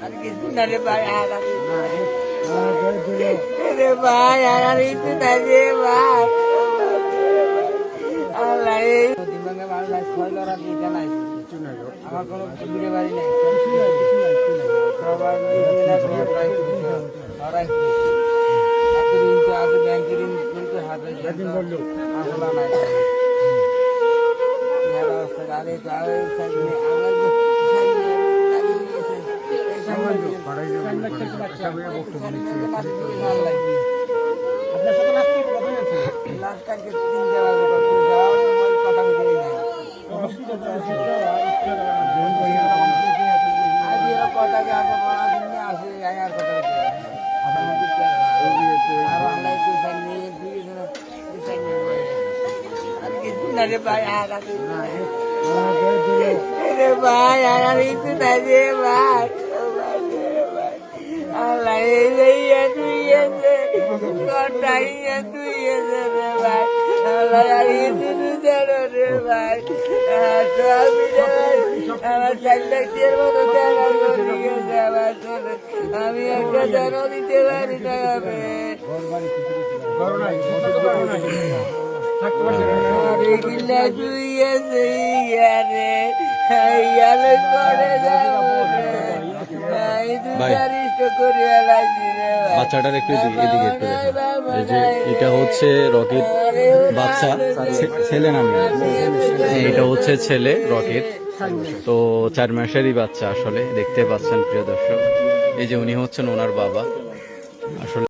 আর কিছু না রে ভাই, রে ভাই আর কিছু না রে ভাই। আল্লাহ দিবাঙ্গে বাংলা ছয় লড়া দিয়ে জানাই আমার কোনো বিড়ে বাড়ি নেই, সবার ঋণ তো আছে, ব্যাংকের ঋণ কিন্তু হাতে আসলা নাই অবস্থা। আরে রে ভাই রে ভাই আর কিছু না রে ভাই। আল্লাহ তুই কটাইয়া তুই রে ভাই। আল্লাহ আর কিছু জানো রে ভাই। আমার 4 লাখ টাকার মতো টাকা গেছে আমার চলে, আমি একটা জানো দিতে পারি না। বাচ্চাটার একটু এদিকে একটু দেখো। এই যে এটা হচ্ছে রকির বাচ্চা, ছেলে নামে, এটা হচ্ছে ছেলে রকির। তো 4 মাসেরই বাচ্চা আসলে, দেখতে পাচ্ছেন প্রিয় দর্শক। এই যে উনি হচ্ছেন ওনার বাবা আসলে।